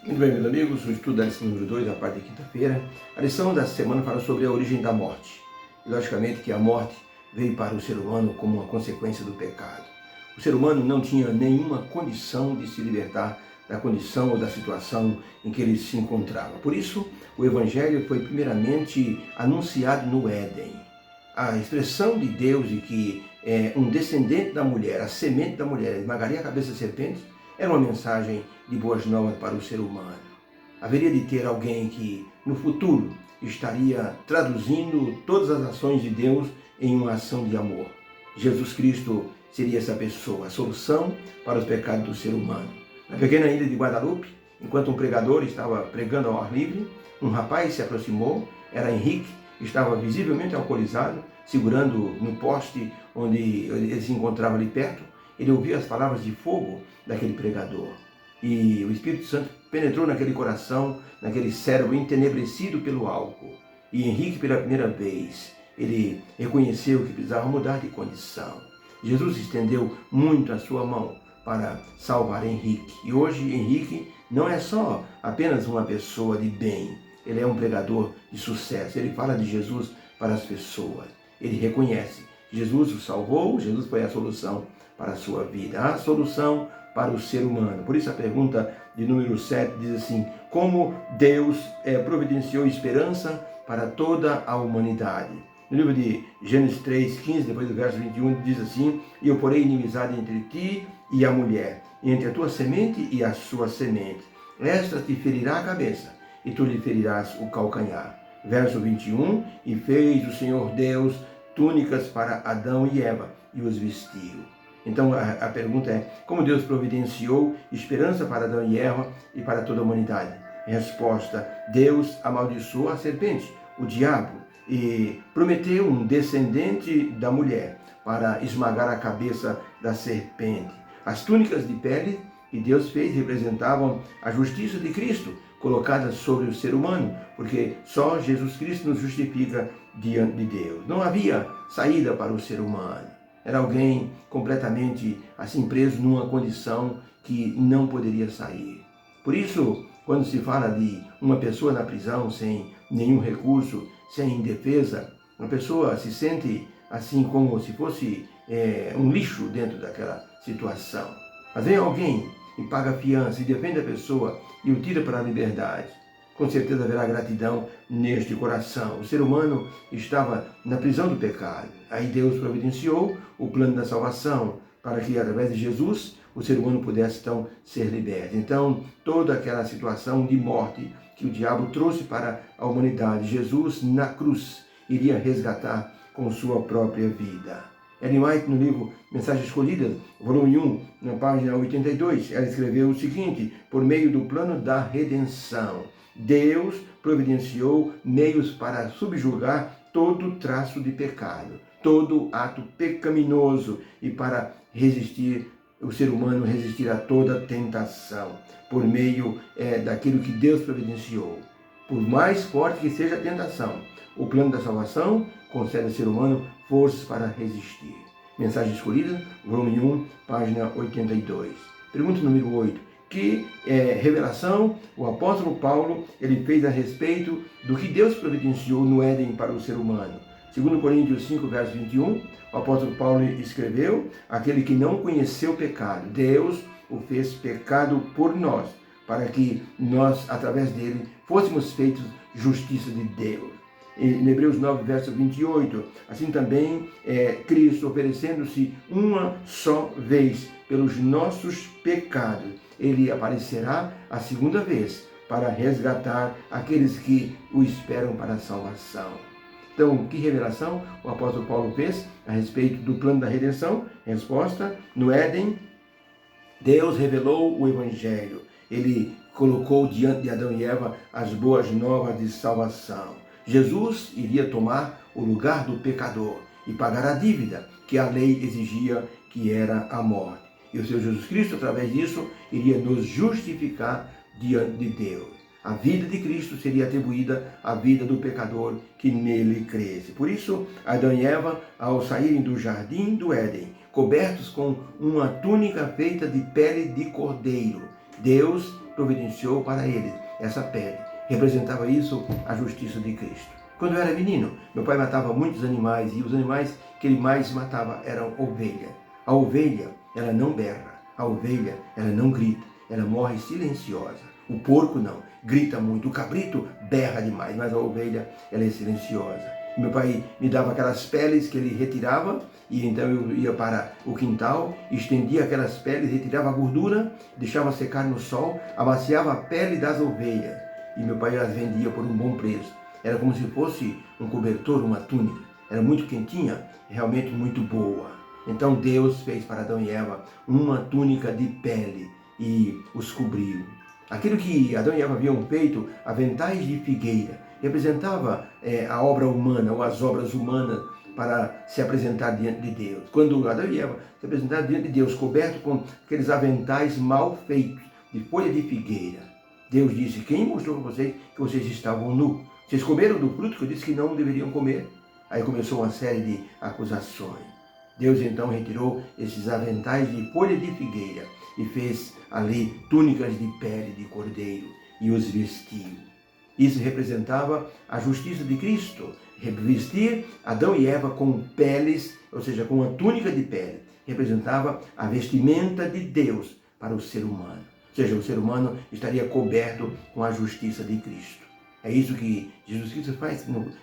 Muito bem, meus amigos, o estudo da lição número 2, a parte de quinta-feira. A lição da semana fala sobre a origem da morte. E, logicamente, que a morte veio para o ser humano como uma consequência do pecado. O ser humano não tinha nenhuma condição de se libertar da condição ou da situação em que ele se encontrava. Por isso, o Evangelho foi primeiramente anunciado no Éden. A expressão de Deus de que um descendente da mulher, a semente da mulher, esmagaria a cabeça da serpente, era uma mensagem de boas novas para o ser humano. Haveria de ter alguém que, no futuro, estaria traduzindo todas as ações de Deus em uma ação de amor. Jesus Cristo seria essa pessoa, a solução para os pecados do ser humano. Na pequena ilha de Guadalupe, enquanto um pregador estava pregando ao ar livre, um rapaz se aproximou, era Henrique, estava visivelmente alcoolizado, segurando no poste onde ele se encontrava ali perto. Ele ouvia as palavras de fogo daquele pregador. E o Espírito Santo penetrou naquele coração, naquele cérebro entenebrecido pelo álcool. E Henrique, pela primeira vez, ele reconheceu que precisava mudar de condição. Jesus estendeu muito a sua mão para salvar Henrique. E hoje Henrique não é só apenas uma pessoa de bem, ele é um pregador de sucesso. Ele fala de Jesus para as pessoas. Ele reconhece que Jesus o salvou, Jesus foi a solução para a sua vida, a solução para o ser humano. Por isso a pergunta de número 7 diz assim: como Deus providenciou esperança para toda a humanidade? No livro de Gênesis 3:15, depois do verso 21, diz assim: e eu porei inimizade entre ti e a mulher, e entre a tua semente e a sua semente. Esta te ferirá a cabeça, e tu lhe ferirás o calcanhar. Verso 21, e fez o Senhor Deus túnicas para Adão e Eva, e os vestiu. Então a pergunta é: como Deus providenciou esperança para Adão e Eva e para toda a humanidade? Resposta: Deus amaldiçoou a serpente, o diabo, e prometeu um descendente da mulher para esmagar a cabeça da serpente. As túnicas de pele que Deus fez representavam a justiça de Cristo colocada sobre o ser humano, porque só Jesus Cristo nos justifica diante de Deus. Não havia saída para o ser humano. Era alguém completamente assim preso numa condição que não poderia sair. Por isso, quando se fala de uma pessoa na prisão sem nenhum recurso, sem defesa, uma pessoa se sente assim como se fosse um lixo dentro daquela situação. Mas vem alguém e paga fiança e defende a pessoa e o tira para a liberdade. Com certeza haverá gratidão neste coração. O ser humano estava na prisão do pecado. Aí Deus providenciou o plano da salvação para que, através de Jesus, o ser humano pudesse, então, ser liberto. Então, toda aquela situação de morte que o diabo trouxe para a humanidade, Jesus, na cruz, iria resgatar com sua própria vida. Ellen White, no livro Mensagem Escolhida, volume 1, na página 82, ela escreveu o seguinte: por meio do plano da redenção, Deus providenciou meios para subjugar todo traço de pecado, todo ato pecaminoso e para resistir, o ser humano resistir a toda tentação, por meio daquilo que Deus providenciou. Por mais forte que seja a tentação, o plano da salvação concede ao ser humano forças para resistir. Mensagem Escolhida, volume 1, página 82. Pergunta número 8. Que revelação o apóstolo Paulo ele fez a respeito do que Deus providenciou no Éden para o ser humano? 2 Coríntios 5, verso 21, o apóstolo Paulo escreveu: aquele que não conheceu o pecado, Deus o fez pecado por nós, para que nós, através dele, fôssemos feitos justiça de Deus. Em Hebreus 9, verso 28, assim também Cristo, oferecendo-se uma só vez pelos nossos pecados, ele aparecerá a segunda vez para resgatar aqueles que o esperam para a salvação. Então, que revelação o apóstolo Paulo fez a respeito do plano da redenção? Resposta: no Éden, Deus revelou o Evangelho. Ele colocou diante de Adão e Eva as boas novas de salvação. Jesus iria tomar o lugar do pecador e pagar a dívida que a lei exigia, que era a morte. E o Senhor Jesus Cristo, através disso, iria nos justificar diante de Deus. A vida de Cristo seria atribuída à vida do pecador que nele cresce. Por isso, Adão e Eva, ao saírem do jardim do Éden, cobertos com uma túnica feita de pele de cordeiro, Deus providenciou para eles essa pele. Representava isso a justiça de Cristo. Quando eu era menino, meu pai matava muitos animais e os animais que ele mais matava eram ovelha. A ovelha, ela não berra. A ovelha, ela não grita. Ela morre silenciosa. O porco não, grita muito. O cabrito berra demais, mas a ovelha, ela é silenciosa. E meu pai me dava aquelas peles que ele retirava, e então eu ia para o quintal, estendia aquelas peles, retirava a gordura, deixava secar no sol, amaciava a pele das ovelhas. E meu pai as vendia por um bom preço. Era como se fosse um cobertor, uma túnica. Era muito quentinha, realmente muito boa. Então Deus fez para Adão e Eva uma túnica de pele e os cobriu. Aquilo que Adão e Eva haviam feito, aventais de figueira, representava a obra humana ou as obras humanas para se apresentar diante de Deus. Quando Adão e Eva se apresentaram diante de Deus, cobertos com aqueles aventais mal feitos, de folha de figueira, Deus disse: quem mostrou para vocês que vocês estavam nus? Vocês comeram do fruto que eu disse que não deveriam comer? Aí começou uma série de acusações. Deus então retirou esses aventais de folha de figueira e fez ali túnicas de pele de cordeiro e os vestiu. Isso representava a justiça de Cristo. Vestir Adão e Eva com peles, ou seja, com uma túnica de pele, representava a vestimenta de Deus para o ser humano. Ou seja, o ser humano estaria coberto com a justiça de Cristo. É isso que Jesus Cristo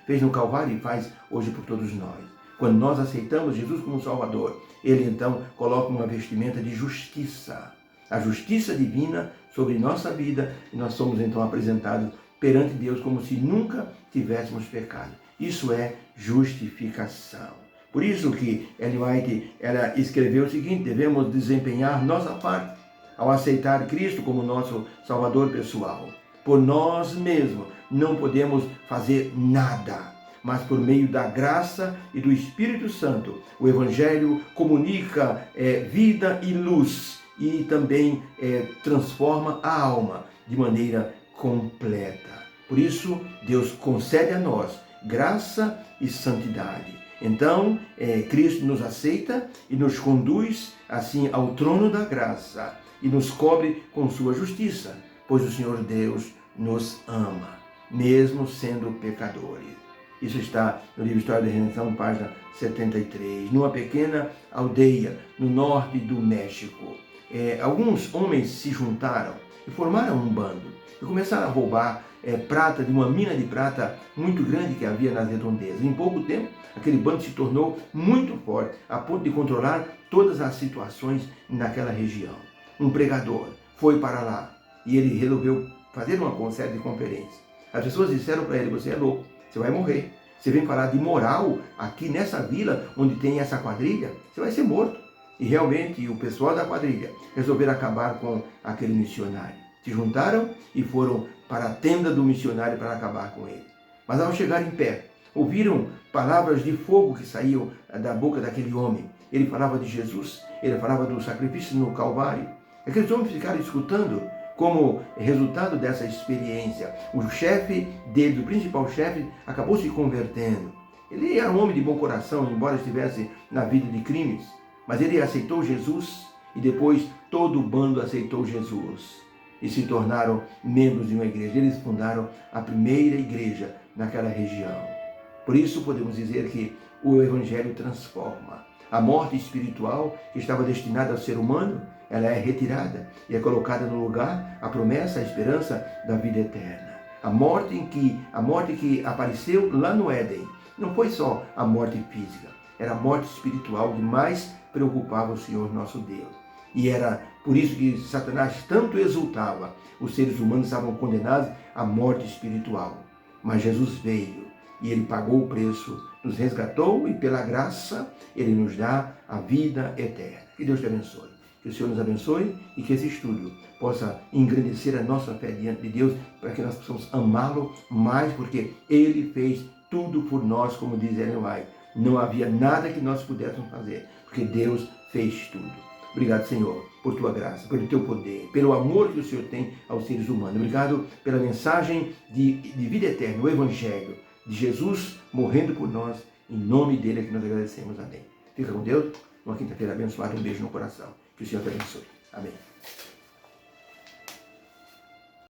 fez no Calvário e faz hoje por todos nós. Quando nós aceitamos Jesus como Salvador, Ele então coloca uma vestimenta de justiça. A justiça divina sobre nossa vida, e nós somos então apresentados perante Deus como se nunca tivéssemos pecado. Isso é justificação. Por isso que Ellen White ela escreveu o seguinte: devemos desempenhar nossa parte ao aceitar Cristo como nosso Salvador pessoal. Por nós mesmos não podemos fazer nada, mas por meio da graça e do Espírito Santo, o Evangelho comunica vida e luz e também transforma a alma de maneira completa. Por isso, Deus concede a nós graça e santidade. Então, Cristo nos aceita e nos conduz assim ao trono da graça e nos cobre com sua justiça, pois o Senhor Deus nos ama, mesmo sendo pecadores. Isso está no livro História da Redenção, página 73. Numa pequena aldeia no norte do México, alguns homens se juntaram e formaram um bando e começaram a roubar prata de uma mina de prata muito grande que havia nas redondezas. Em pouco tempo, aquele bando se tornou muito forte, a ponto de controlar todas as situações naquela região. Um pregador foi para lá e ele resolveu fazer uma série de conferências. As pessoas disseram para ele: você é louco, você vai morrer. Você vem falar de moral aqui nessa vila onde tem essa quadrilha, você vai ser morto. E realmente o pessoal da quadrilha resolveram acabar com aquele missionário. Se juntaram e foram para a tenda do missionário para acabar com ele. Mas ao chegarem perto, ouviram palavras de fogo que saíam da boca daquele homem. Ele falava de Jesus, ele falava do sacrifício no Calvário. Aqueles homens ficaram escutando. Como resultado dessa experiência, o chefe deles, o principal chefe, acabou se convertendo. Ele era um homem de bom coração, embora estivesse na vida de crimes, mas ele aceitou Jesus e depois todo o bando aceitou Jesus e se tornaram membros de uma igreja. Eles fundaram a primeira igreja naquela região. Por isso podemos dizer que o Evangelho transforma. A morte espiritual que estava destinada ao ser humano, ela é retirada e é colocada no lugar a promessa, a esperança da vida eterna. A morte que apareceu lá no Éden não foi só a morte física, era a morte espiritual que mais preocupava o Senhor nosso Deus. E era por isso que Satanás tanto exultava. Os seres humanos estavam condenados à morte espiritual. Mas Jesus veio e Ele pagou o preço, nos resgatou e pela graça Ele nos dá a vida eterna. Que Deus te abençoe. Que o Senhor nos abençoe e que esse estudo possa engrandecer a nossa fé diante de Deus, para que nós possamos amá-lo mais, porque Ele fez tudo por nós, como diz Ellen White. Não havia nada que nós pudéssemos fazer, porque Deus fez tudo. Obrigado, Senhor, por Tua graça, pelo Teu poder, pelo amor que o Senhor tem aos seres humanos. Obrigado pela mensagem de vida eterna, o Evangelho de Jesus morrendo por nós. Em nome dEle é que nós agradecemos. Amém. Fica com Deus. Uma quinta-feira abençoada. Um beijo no coração. Que o Senhor te abençoe. Amém.